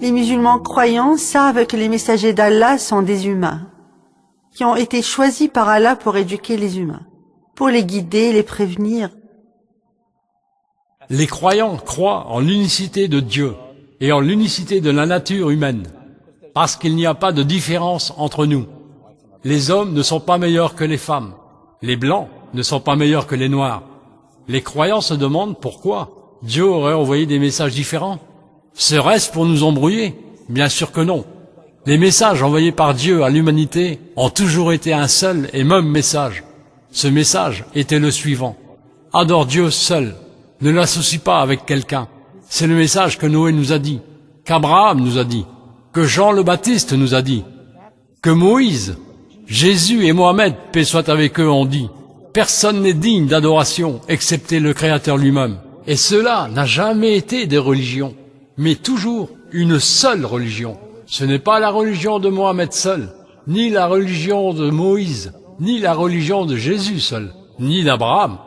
Les musulmans croyants savent que les messagers d'Allah sont des humains, qui ont été choisis par Allah pour éduquer les humains, pour les guider, les prévenir. Les croyants croient en l'unicité de Dieu et en l'unicité de la nature humaine, parce qu'il n'y a pas de différence entre nous. Les hommes ne sont pas meilleurs que les femmes, les blancs ne sont pas meilleurs que les noirs. Les croyants se demandent pourquoi Dieu aurait envoyé des messages différents. Serait-ce pour nous embrouiller? Bien sûr que non. Les messages envoyés par Dieu à l'humanité ont toujours été un seul et même message. Ce message était le suivant. Adore Dieu seul. Ne l'associe pas avec quelqu'un. C'est le message que Noé nous a dit, qu'Abraham nous a dit, que Jean le Baptiste nous a dit, que Moïse, Jésus et Mohamed, paix soit avec eux, ont dit. Personne n'est digne d'adoration excepté le Créateur lui-même. Et cela n'a jamais été des religions, mais toujours une seule religion. Ce n'est pas la religion de Mohamed seul, ni la religion de Moïse, ni la religion de Jésus seul, ni d'Abraham,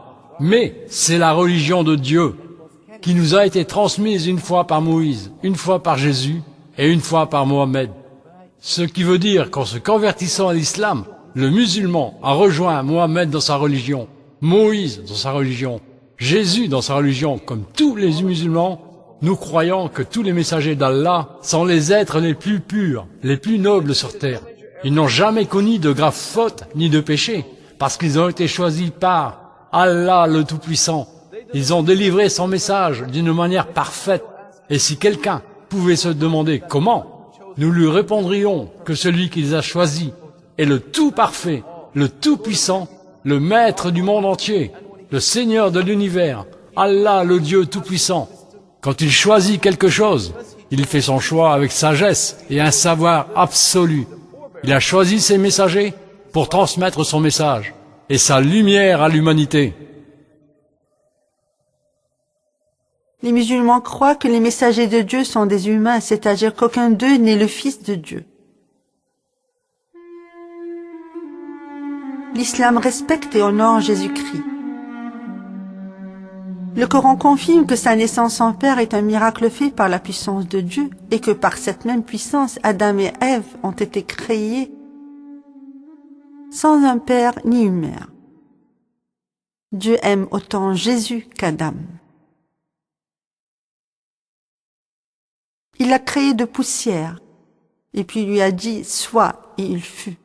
mais c'est la religion de Dieu, qui nous a été transmise une fois par Moïse, une fois par Jésus et une fois par Mohamed. Ce qui veut dire qu'en se convertissant à l'islam, le musulman a rejoint Mohamed dans sa religion, Moïse dans sa religion, Jésus dans sa religion. Comme tous les musulmans, nous croyons que tous les messagers d'Allah sont les êtres les plus purs, les plus nobles sur terre. Ils n'ont jamais connu de graves fautes ni de péchés, parce qu'ils ont été choisis par Allah le Tout-Puissant. Ils ont délivré son message d'une manière parfaite. Et si quelqu'un pouvait se demander comment, nous lui répondrions que celui qu'ils a choisi est le Tout-Parfait, le Tout-Puissant, le Maître du monde entier, le Seigneur de l'univers, Allah le Dieu Tout-Puissant. Quand il choisit quelque chose, il fait son choix avec sagesse et un savoir absolu. Il a choisi ses messagers pour transmettre son message et sa lumière à l'humanité. Les musulmans croient que les messagers de Dieu sont des humains, c'est-à-dire qu'aucun d'eux n'est le fils de Dieu. L'islam respecte et honore Jésus-Christ. Le Coran confirme que sa naissance en père est un miracle fait par la puissance de Dieu et que par cette même puissance, Adam et Ève ont été créés sans un père ni une mère. Dieu aime autant Jésus qu'Adam. Il l'a créé de poussière et puis lui a dit « sois » et il fut.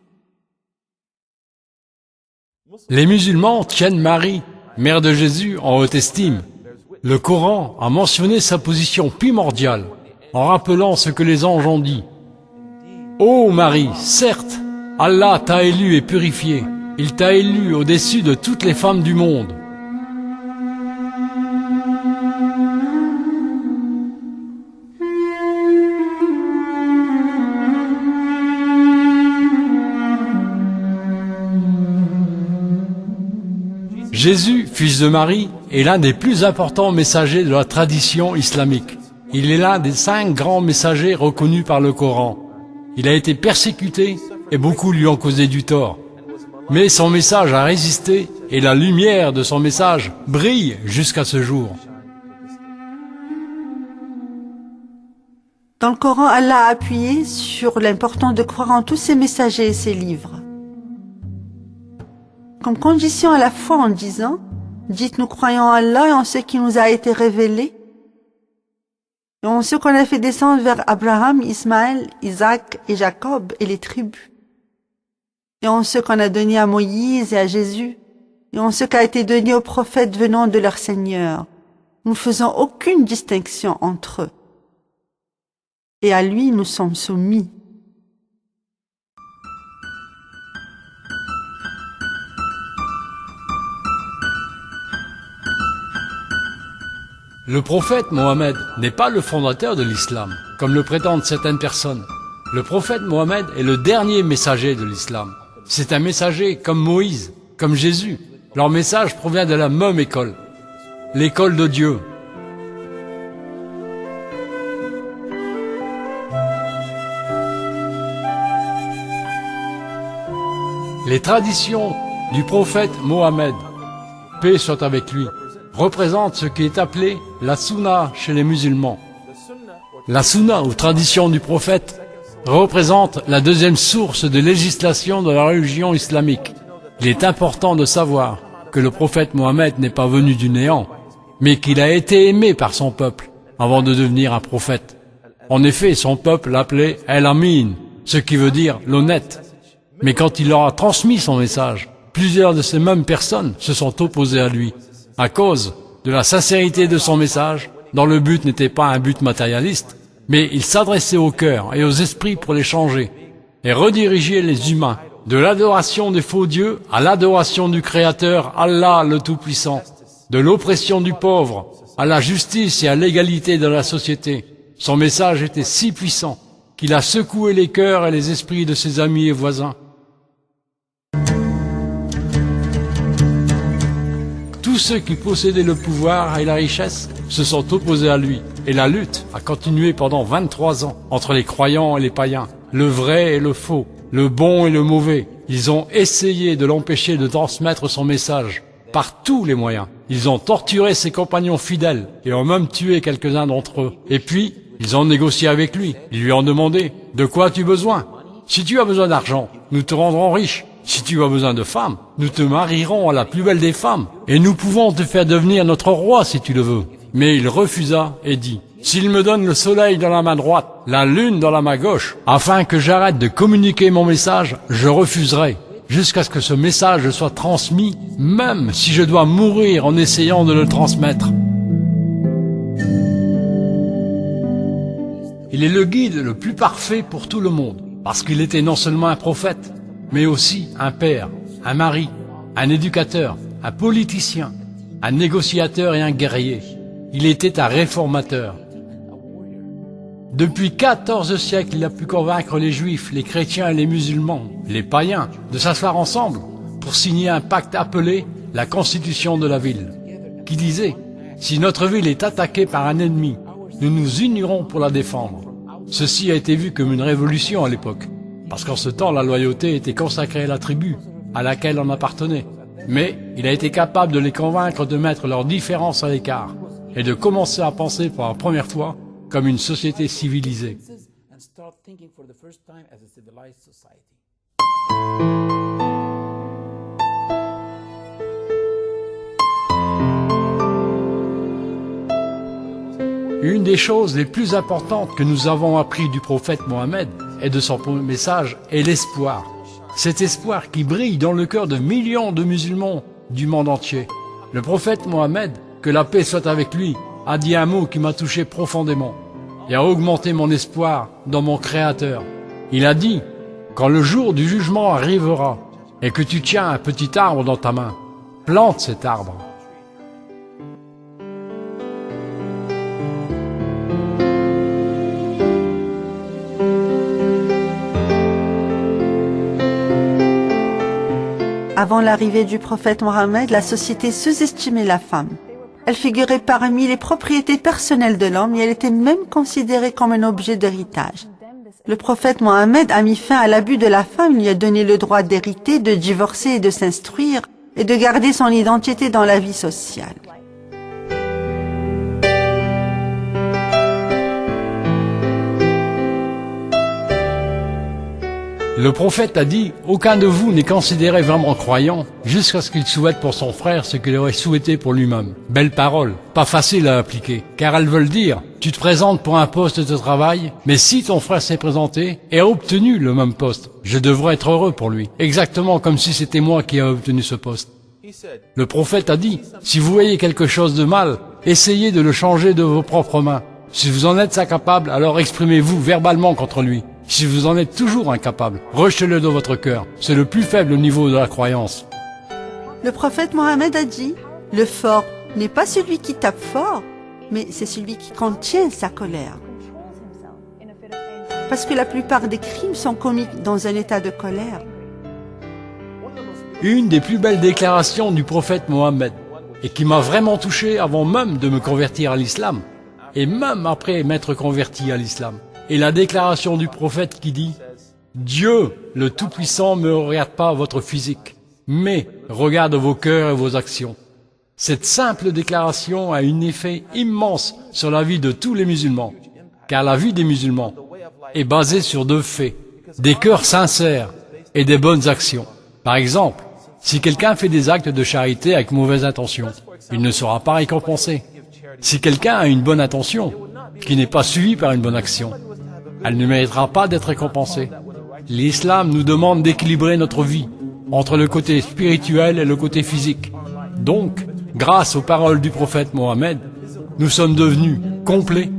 Les musulmans tiennent Marie, mère de Jésus, en haute estime. Le Coran a mentionné sa position primordiale en rappelant ce que les anges ont dit. Ô Marie, certes, Allah t'a élu et purifié. Il t'a élu au-dessus de toutes les femmes du monde. Jésus, fils de Marie, est l'un des plus importants messagers de la tradition islamique. Il est l'un des 5 grands messagers reconnus par le Coran. Il a été persécuté et beaucoup lui ont causé du tort. Mais son message a résisté et la lumière de son message brille jusqu'à ce jour. Dans le Coran, Allah a appuyé sur l'importance de croire en tous ses messagers et ses livres. Comme condition à la foi en disant « Dites nous croyons en Allah et en ce qui nous a été révélé, et en ce qu'on a fait descendre vers Abraham, Ismaël, Isaac et Jacob et les tribus, et en ce qu'on a donné à Moïse et à Jésus, et en ce qui a été donné aux prophètes venant de leur Seigneur. Nous ne faisons aucune distinction entre eux, et à lui nous sommes soumis. » Le prophète Mohammed n'est pas le fondateur de l'islam, comme le prétendent certaines personnes. Le prophète Mohammed est le dernier messager de l'islam. C'est un messager comme Moïse, comme Jésus. Leur message provient de la même école, l'école de Dieu. Les traditions du prophète Mohammed paix soit avec lui, représente ce qui est appelé la sunna chez les musulmans. La sunna, ou tradition du prophète, représente la deuxième source de législation de la religion islamique. Il est important de savoir que le prophète Mohammed n'est pas venu du néant, mais qu'il a été aimé par son peuple avant de devenir un prophète. En effet, son peuple l'appelait El-Amin, ce qui veut dire l'honnête. Mais quand il leur a transmis son message, plusieurs de ces mêmes personnes se sont opposées à lui, à cause de la sincérité de son message, dont le but n'était pas un but matérialiste, mais il s'adressait au cœur et aux esprits pour les changer, et rediriger les humains de l'adoration des faux dieux à l'adoration du Créateur, Allah le Tout-Puissant, de l'oppression du pauvre à la justice et à l'égalité de la société. Son message était si puissant qu'il a secoué les cœurs et les esprits de ses amis et voisins. Tous ceux qui possédaient le pouvoir et la richesse se sont opposés à lui, et la lutte a continué pendant 23 ans entre les croyants et les païens, le vrai et le faux, le bon et le mauvais. Ils ont essayé de l'empêcher de transmettre son message par tous les moyens. Ils ont torturé ses compagnons fidèles et ont même tué quelques-uns d'entre eux. Et puis, ils ont négocié avec lui. Ils lui ont demandé « De quoi as-tu besoin ? Si tu as besoin d'argent, nous te rendrons riche. Si tu as besoin de femmes, nous te marierons à la plus belle des femmes. Et nous pouvons te faire devenir notre roi si tu le veux. » Mais il refusa et dit « S'il me donne le soleil dans la main droite, la lune dans la main gauche, afin que j'arrête de communiquer mon message, je refuserai, jusqu'à ce que ce message soit transmis, même si je dois mourir en essayant de le transmettre. » Il est le guide le plus parfait pour tout le monde, parce qu'il était non seulement un prophète, mais aussi un père, un mari, un éducateur, un politicien, un négociateur et un guerrier. Il était un réformateur. Depuis 14 siècles, il a pu convaincre les juifs, les chrétiens et les musulmans, les païens, de s'asseoir ensemble pour signer un pacte appelé la Constitution de la ville, qui disait « Si notre ville est attaquée par un ennemi, nous nous unirons pour la défendre. » Ceci a été vu comme une révolution à l'époque, parce qu'en ce temps, la loyauté était consacrée à la tribu à laquelle on appartenait. Mais il a été capable de les convaincre de mettre leurs différences à l'écart et de commencer à penser pour la première fois comme une société civilisée. Une des choses les plus importantes que nous avons appris du prophète Mohammed et de son message est l'espoir. Cet espoir qui brille dans le cœur de millions de musulmans du monde entier. Le prophète Mohammed, que la paix soit avec lui, a dit un mot qui m'a touché profondément et a augmenté mon espoir dans mon Créateur. Il a dit, quand le jour du jugement arrivera et que tu tiens un petit arbre dans ta main, plante cet arbre. Avant l'arrivée du prophète Mohammed, la société sous-estimait la femme. Elle figurait parmi les propriétés personnelles de l'homme et elle était même considérée comme un objet d'héritage. Le prophète Mohammed a mis fin à l'abus de la femme, il lui a donné le droit d'hériter, de divorcer et de s'instruire et de garder son identité dans la vie sociale. Le prophète a dit « Aucun de vous n'est considéré vraiment croyant jusqu'à ce qu'il souhaite pour son frère ce qu'il aurait souhaité pour lui-même. » Belle parole, pas facile à appliquer, car elles veulent dire « Tu te présentes pour un poste de travail, mais si ton frère s'est présenté et a obtenu le même poste, je devrais être heureux pour lui, exactement comme si c'était moi qui avais obtenu ce poste. » Le prophète a dit « Si vous voyez quelque chose de mal, essayez de le changer de vos propres mains. Si vous en êtes incapable, alors exprimez-vous verbalement contre lui. Si vous en êtes toujours incapable, rejetez-le dans votre cœur. C'est le plus faible niveau de la croyance. » Le prophète Mohammed a dit « Le fort n'est pas celui qui tape fort, mais c'est celui qui contient sa colère. » Parce que la plupart des crimes sont commis dans un état de colère. Une des plus belles déclarations du prophète Mohammed, et qui m'a vraiment touché avant même de me convertir à l'islam, et même après m'être converti à l'islam, et la déclaration du prophète qui dit « Dieu, le Tout-Puissant, ne regarde pas votre physique, mais regarde vos cœurs et vos actions. » Cette simple déclaration a un effet immense sur la vie de tous les musulmans, car la vie des musulmans est basée sur deux faits, des cœurs sincères et des bonnes actions. Par exemple, si quelqu'un fait des actes de charité avec mauvaise intention, il ne sera pas récompensé. Si quelqu'un a une bonne intention, qui n'est pas suivie par une bonne action, elle ne méritera pas d'être récompensée. L'islam nous demande d'équilibrer notre vie entre le côté spirituel et le côté physique. Donc, grâce aux paroles du prophète Mohammed, nous sommes devenus complets,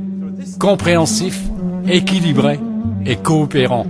compréhensifs, équilibrés et coopérants.